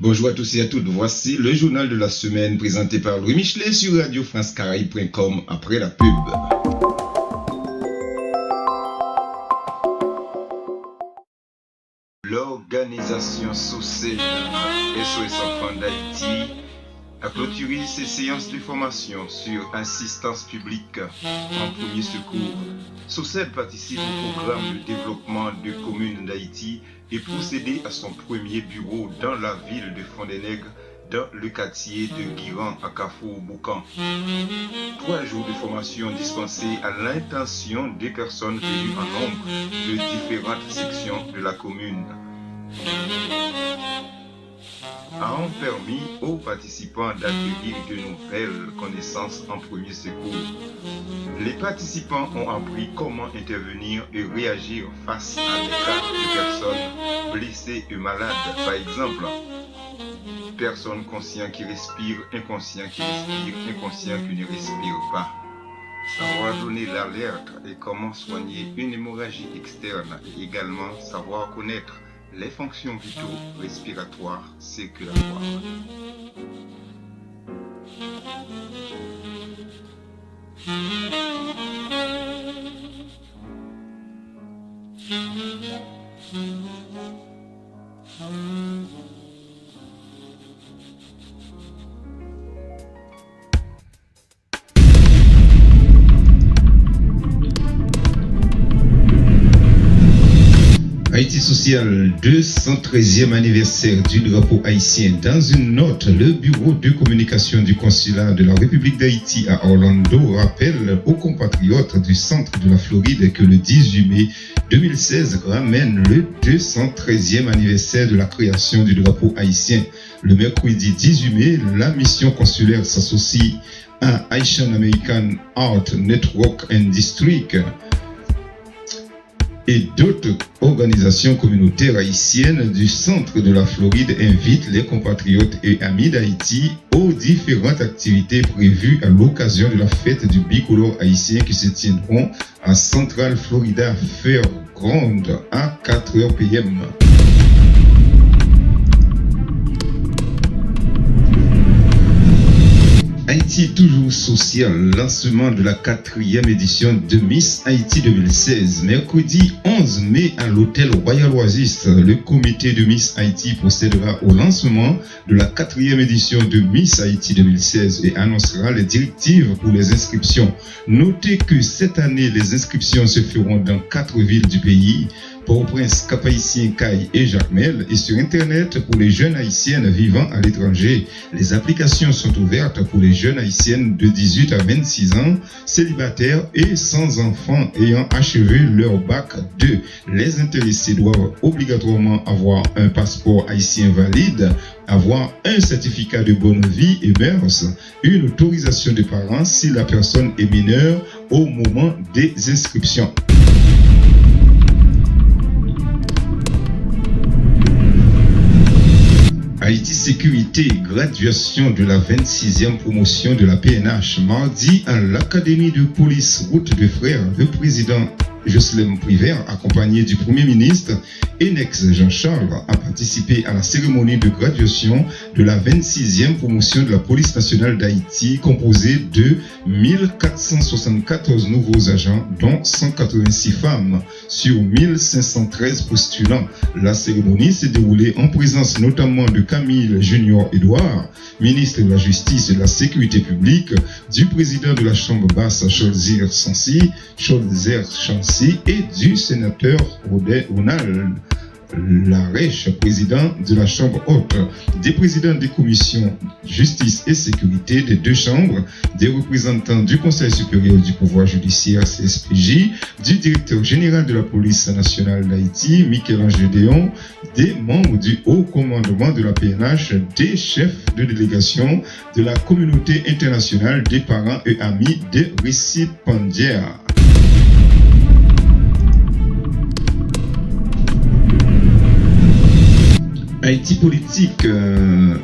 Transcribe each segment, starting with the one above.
Bonjour à tous et à toutes, voici le journal de la semaine présenté par Louis Michelet sur radiofrancecaraïbe.com après la pub. L'organisation SOCED, SOS Enfants d'Haïti, a clôturé ses séances de formation sur assistance publique en premier secours. SOCED participe au programme de développement de communes d'Haïti et procédé à son premier bureau dans la ville de Fond-des-Nègres, dans le quartier de Guiran à Carrefour-Boucan. 3 jours de formation dispensés à l'intention des personnes venues en nombre de différentes sections de la commune ont permis aux participants d'acquérir de nouvelles connaissances en premier secours. Les participants ont appris comment intervenir et réagir face à des cas de personnes blessées et malades. Par exemple, personnes conscientes qui respirent, inconscients qui respirent, inconscients qui ne respirent pas. Savoir donner l'alerte et comment soigner une hémorragie externe et également savoir connaître les fonctions vitaux respiratoires circulatoires. Haïti Social, 213e anniversaire du drapeau haïtien. Dans une note, le bureau de communication du consulat de la République d'Haïti à Orlando rappelle aux compatriotes du centre de la Floride que le 18 mai 2016 ramène le 213e anniversaire de la création du drapeau haïtien. Le mercredi 18 mai, la mission consulaire s'associe à Haitian American Art Network and District et d'autres organisations communautaires haïtiennes du centre de la Floride invitent les compatriotes et amis d'Haïti aux différentes activités prévues à l'occasion de la fête du bicolore haïtien qui se tiendront à Central Florida Fairground à 4h p.m. Haïti toujours social, lancement de la 4e édition de Miss Haïti 2016. Mercredi 11 mai à l'hôtel Royal Oasis, le comité de Miss Haïti procédera au lancement de la 4e édition de Miss Haïti 2016 et annoncera les directives pour les inscriptions. Notez que cette année, les inscriptions se feront dans 4 villes du pays, Port-au-Prince, Cap-Haïtien, Caille et Jacmel, et sur Internet pour les jeunes haïtiennes vivant à l'étranger. Les applications sont ouvertes pour les jeunes haïtiennes de 18 à 26 ans, célibataires et sans enfants ayant achevé leur bac 2. Les intéressés doivent obligatoirement avoir un passeport haïtien valide, avoir un certificat de bonne vie et mœurs, une autorisation des parents si la personne est mineure au moment des inscriptions. Haïti Sécurité, graduation de la 26e promotion de la PNH. Mardi, à l'Académie de police Route de Frères, le président Jocelyn Privert, accompagné du Premier ministre Enex Jean-Charles, a participé à la cérémonie de graduation de la 26e promotion de la police nationale d'Haïti, composée de 1474 nouveaux agents, dont 186 femmes, sur 1513 postulants. La cérémonie s'est déroulée en présence notamment de Camille Junior Edouard, ministre de la Justice et de la Sécurité publique, du président de la Chambre basse Cholzir Chancy et du sénateur Ronald Larèche, président de la Chambre haute, des présidents des commissions justice et sécurité des 2 chambres, des représentants du Conseil supérieur du pouvoir judiciaire CSPJ, du directeur général de la police nationale d'Haïti, Michel-Ange Gédéon, des membres du haut commandement de la PNH, des chefs de délégation de la communauté internationale, des parents et amis des récipiendaires. Haïti politique,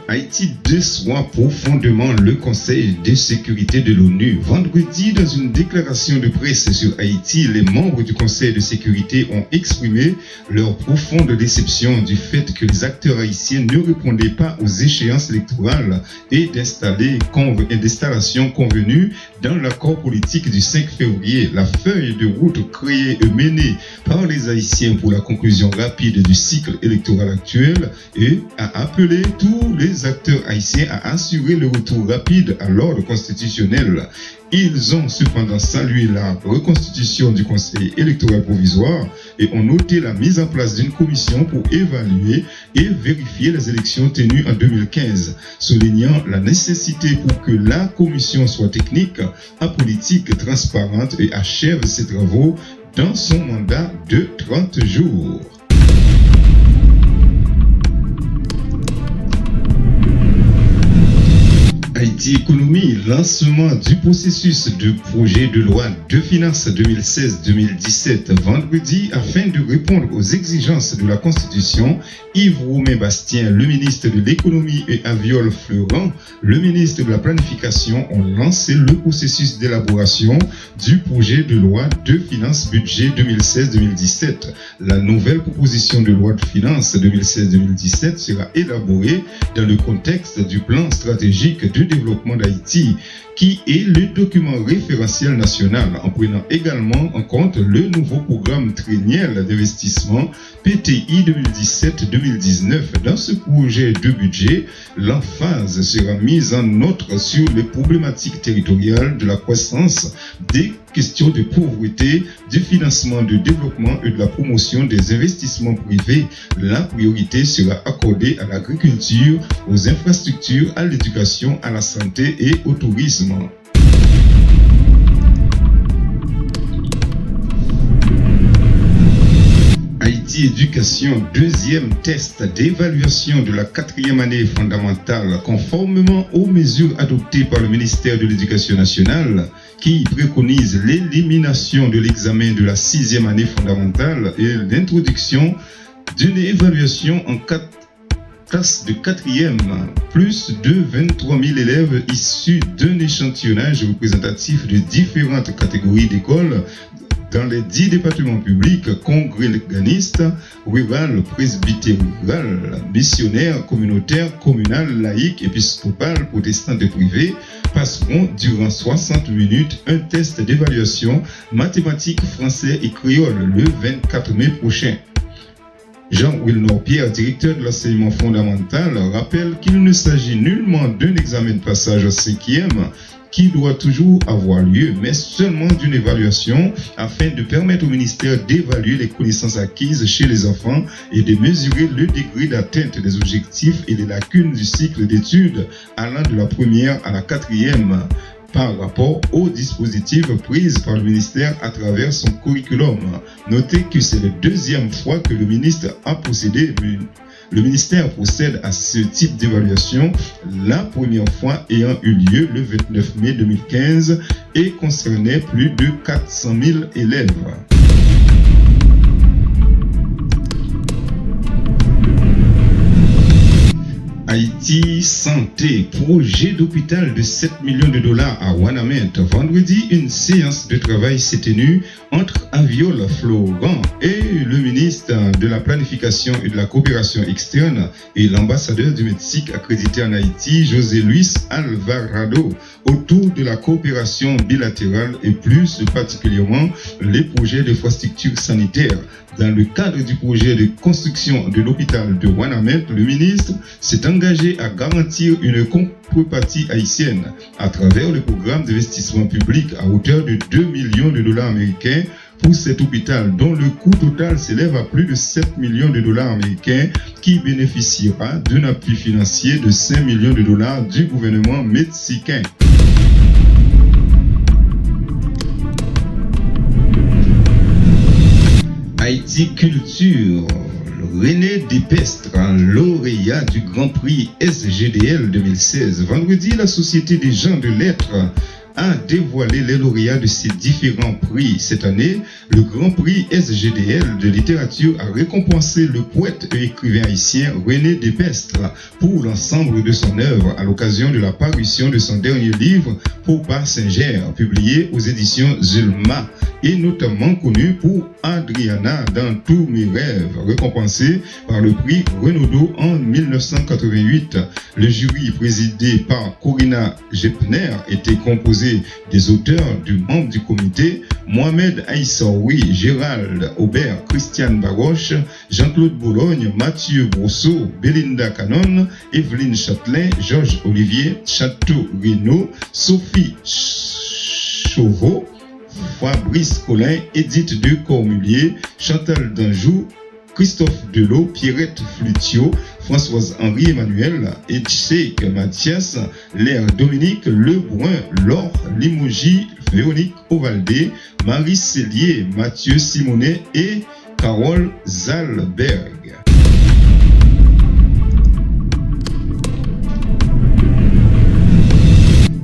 Haïti déçoit profondément le Conseil de sécurité de l'ONU. Vendredi, dans une déclaration de presse sur Haïti, les membres du Conseil de sécurité ont exprimé leur profonde déception du fait que les acteurs haïtiens ne répondaient pas aux échéances électorales et d'installation convenues dans l'accord politique du 5 février. La feuille de route créée et menée par les Haïtiens pour la conclusion rapide du cycle électoral actuel et a appelé tous les acteurs haïtiens à assurer le retour rapide à l'ordre constitutionnel. Ils ont cependant salué la reconstitution du Conseil électoral provisoire et ont noté la mise en place d'une commission pour évaluer et vérifier les élections tenues en 2015, soulignant la nécessité pour que la commission soit technique, apolitique, transparente et achève ses travaux dans son mandat de 30 jours. Haïti Économie, lancement du processus de projet de loi de finances 2016-2017 vendredi afin de répondre aux exigences de la Constitution. Yves-Romain Bastien, le ministre de l'Économie, et Aviol Florent, le ministre de la Planification, ont lancé le processus d'élaboration du projet de loi de finances budget 2016-2017. La nouvelle proposition de loi de finances 2016-2017 sera élaborée dans le contexte du plan stratégique de développement d'Haïti, qui est le document référentiel national, en prenant également en compte le nouveau programme triennal d'investissement PTI 2017-2019. Dans ce projet de budget, l'emphase sera mise en outre sur les problématiques territoriales de la croissance, des questions de pauvreté, du financement de développement et de la promotion des investissements privés. La priorité sera accordée à l'agriculture, aux infrastructures, à l'éducation, à la santé et au tourisme. Haïti Éducation, deuxième test d'évaluation de la 4e année fondamentale, conformément aux mesures adoptées par le ministère de l'Éducation nationale, qui préconise l'élimination de l'examen de la 6e année fondamentale et l'introduction d'une évaluation en classe de 4e, plus de 23 000 élèves issus d'un échantillonnage représentatif de différentes catégories d'écoles dans les 10 départements publics, congréganistes, rural, presbytéral, missionnaires, communautaires, communal, laïques, épiscopal, protestantes et privés, passeront durant 60 minutes un test d'évaluation mathématiques, français et créole le 24 mai prochain. Jean-Wilnor Pierre, directeur de l'enseignement fondamental, rappelle qu'il ne s'agit nullement d'un examen de passage à 5e qui doit toujours avoir lieu, mais seulement d'une évaluation afin de permettre au ministère d'évaluer les connaissances acquises chez les enfants et de mesurer le degré d'atteinte des objectifs et des lacunes du cycle d'études allant de la première à la 4e par rapport aux dispositifs pris par le ministère à travers son curriculum. Notez que c'est la deuxième fois que le ministère procède à ce type d'évaluation, la première fois ayant eu lieu le 29 mai 2015 et concernait plus de 400 000 élèves. Haïti Santé, projet d'hôpital de 7 millions de dollars à Ouanaminthe. Vendredi, une séance de travail s'est tenue entre Aviol Florent et le ministre de la Planification et de la Coopération externe et l'ambassadeur du Mexique accrédité en Haïti, José Luis Alvarado, autour de la coopération bilatérale et plus particulièrement les projets d'infrastructures sanitaires. Dans le cadre du projet de construction de l'hôpital de Ouanaminthe, le ministre s'est engagé à garantir une contrepartie haïtienne à travers le programme d'investissement public à hauteur de 2 millions de dollars américains pour cet hôpital, dont le coût total s'élève à plus de 7 millions de dollars américains, qui bénéficiera d'un appui financier de 5 millions de dollars du gouvernement mexicain. Haïti Culture, René Dépestre, lauréat du Grand Prix SGDL 2016. Vendredi, la Société des gens de lettres a dévoilé les lauréats de ces différents prix. Cette année, le Grand Prix SGDL de littérature a récompensé le poète et écrivain haïtien René Despestre pour l'ensemble de son œuvre à l'occasion de la parution de son dernier livre, Popa Singer, publié aux éditions Zulma, et notamment connu pour Adriana dans tous mes rêves, récompensé par le prix Renaudot en 1988. Le jury présidé par Corinna Gepner était composé des auteurs, du membre du comité, Mohamed Aïssaoui, Gérald Aubert, Christiane Baroche, Jean-Claude Boulogne, Mathieu Brousseau, Belinda Canon, Evelyne Châtelain, Georges Olivier, Château-Renaud, Sophie Chauveau, Fabrice Collin, Edith de Cormulier, Chantal Danjou, Christophe Delot, Pierrette Flutio, Françoise Henri Emmanuel, Edchek Mathias, Léa Dominique Lebrun, Laure Limogi, Véronique Ovaldé, Marie Cellier, Mathieu Simonet et Carole Zalberg.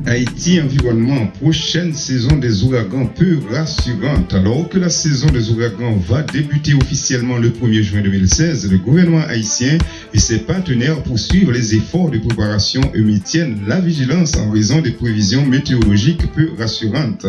Haïti environnement, prochaine saison des ouragans peu rassurante. Alors que la saison des ouragans va débuter officiellement le 1er juin 2016, le gouvernement haïtien et ses partenaires poursuivent les efforts de préparation et maintiennent la vigilance en raison des prévisions météorologiques peu rassurantes.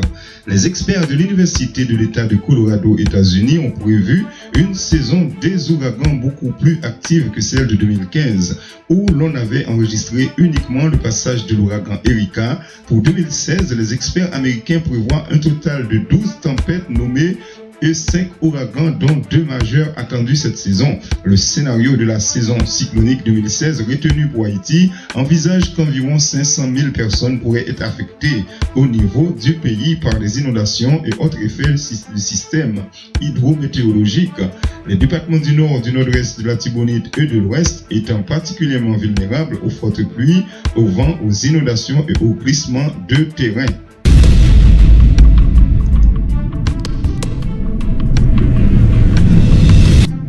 Les experts de l'Université de l'État de Colorado, États-Unis, ont prévu une saison des ouragans beaucoup plus active que celle de 2015, où l'on avait enregistré uniquement le passage de l'ouragan Erika. Pour 2016, les experts américains prévoient un total de 12 tempêtes nommées et 5 ouragans, dont 2 majeurs attendus cette saison. Le scénario de la saison cyclonique 2016 retenu pour Haïti envisage qu'environ 500 000 personnes pourraient être affectées au niveau du pays par des inondations et autres effets du système hydrométéorologique. Les départements du nord, du nord-ouest, de la Tibonite et de l'ouest étant particulièrement vulnérables aux fortes pluies, au vent, aux inondations et aux glissements de terrain.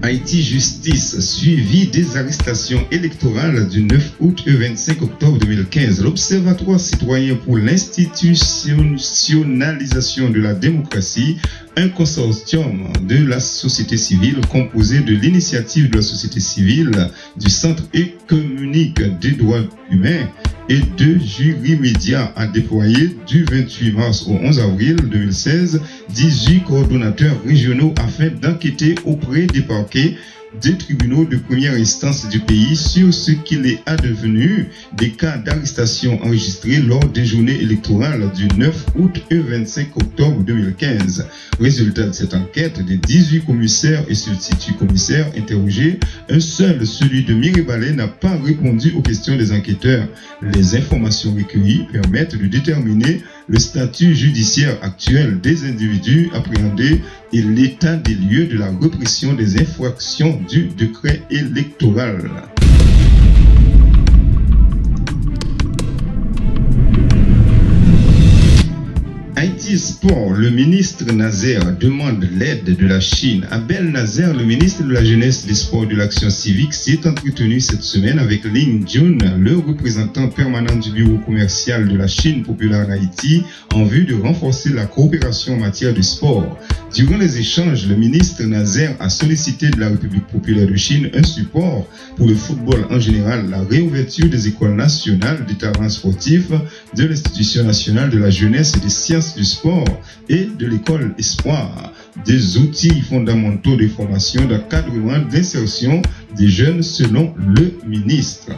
Haïti Justice, suivi des arrestations électorales du 9 août et 25 octobre 2015. L'Observatoire citoyen pour l'institutionnalisation de la démocratie, un consortium de la société civile composé de l'initiative de la société civile, du Centre économique des droits humains et de Jury Média a déployé du 28 mars au 11 avril 2016 18 coordonnateurs régionaux afin d'enquêter auprès des parquets des tribunaux de première instance du pays sur ce qu'il est advenu des cas d'arrestation enregistrés lors des journées électorales du 9 août et 25 octobre 2015. Résultat de cette enquête, des 18 commissaires et substituts commissaires interrogés, un seul, celui de Mirebalais, n'a pas répondu aux questions des enquêteurs. Les informations recueillies permettent de déterminer le statut judiciaire actuel des individus appréhendés et l'état des lieux de la répression des infractions du décret électoral. Haïti Sport, le ministre Nazer demande l'aide de la Chine. Abel Nazer, le ministre de la Jeunesse, des Sports et de l'Action civique, s'est entretenu cette semaine avec Ling Jun, le représentant permanent du bureau commercial de la Chine populaire en Haïti, en vue de renforcer la coopération en matière de sport. Durant les échanges, le ministre Nazer a sollicité de la République populaire de Chine un support pour le football en général, la réouverture des écoles nationales des talents sportifs, de l'Institution nationale de la jeunesse et des sciences du sport et de l'école Espoir, des outils fondamentaux de formation, d'encadrement, d'insertion des jeunes selon le ministre.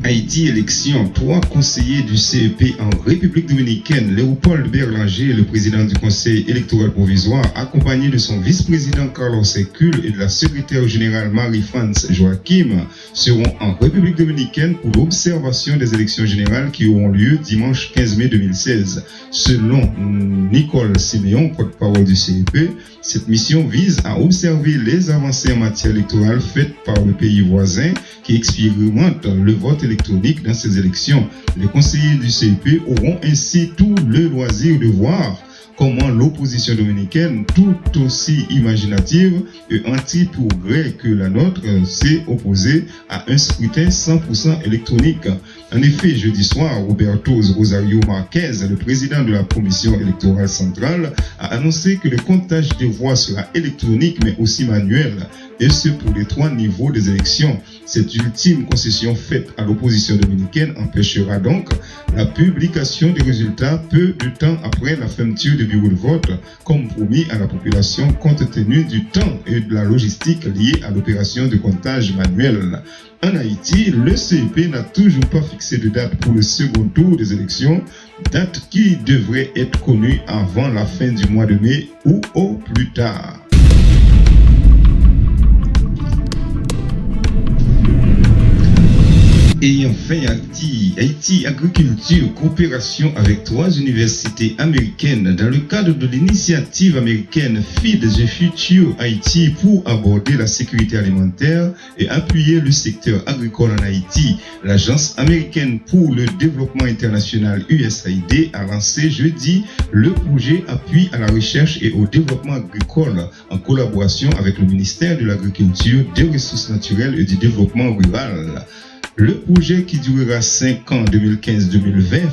Haïti, élection. 3 conseillers du CEP en République dominicaine, Léopold Berlanger, le président du conseil électoral provisoire, accompagné de son vice-président Carlos Secul et de la secrétaire générale Marie-France Joachim, seront en République dominicaine pour l'observation des élections générales qui auront lieu dimanche 15 mai 2016. Selon Nicole Siméon, porte-parole du CEP, cette mission vise à observer les avancées en matière électorale faites par le pays voisin qui expérimente le vote électronique dans ces élections. Les conseillers du CEP auront ainsi tout le loisir de voir comment l'opposition dominicaine, tout aussi imaginative et anti-progrès que la nôtre, s'est opposée à un scrutin 100% électronique. En effet, jeudi soir, Roberto Rosario Marquez, le président de la Commission électorale centrale, a annoncé que le comptage des voix sera électronique mais aussi manuel, et ce pour les 3 niveaux des élections. Cette ultime concession faite à l'opposition dominicaine empêchera donc la publication des résultats peu de temps après la fermeture du bureau de vote, comme promis à la population compte tenu du temps et de la logistique liée à l'opération de comptage manuel. En Haïti, le CEP n'a toujours pas fixé de date pour le second tour des élections, date qui devrait être connue avant la fin du mois de mai ou au plus tard. Et enfin, Haïti Agriculture, coopération avec 3 universités américaines dans le cadre de l'initiative américaine Feed the Future Haïti pour aborder la sécurité alimentaire et appuyer le secteur agricole en Haïti. L'Agence américaine pour le développement international USAID a lancé jeudi le projet Appui à la recherche et au développement agricole en collaboration avec le ministère de l'Agriculture, des Ressources naturelles et du développement rural. Le projet, qui durera 5 ans, 2015-2020,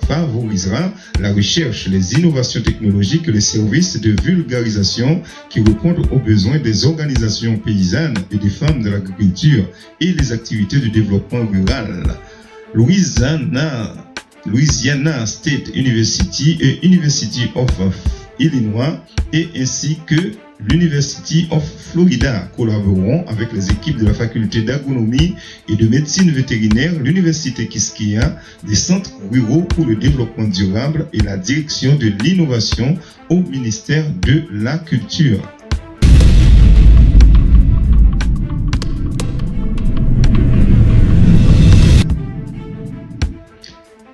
favorisera la recherche, les innovations technologiques et les services de vulgarisation qui répondent aux besoins des organisations paysannes et des femmes de l'agriculture et les activités de développement rural. Louisiana State University et University of Illinois et ainsi que l'University of Florida collaboreront avec les équipes de la faculté d'agronomie et de médecine vétérinaire, l'Université Quisqueya, des centres ruraux pour le développement durable et la direction de l'innovation au ministère de la Culture.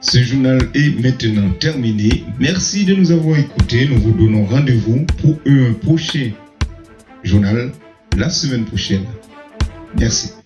Ce journal est maintenant terminé. Merci de nous avoir écoutés. Nous vous donnons rendez-vous pour un prochain journal la semaine prochaine. Merci.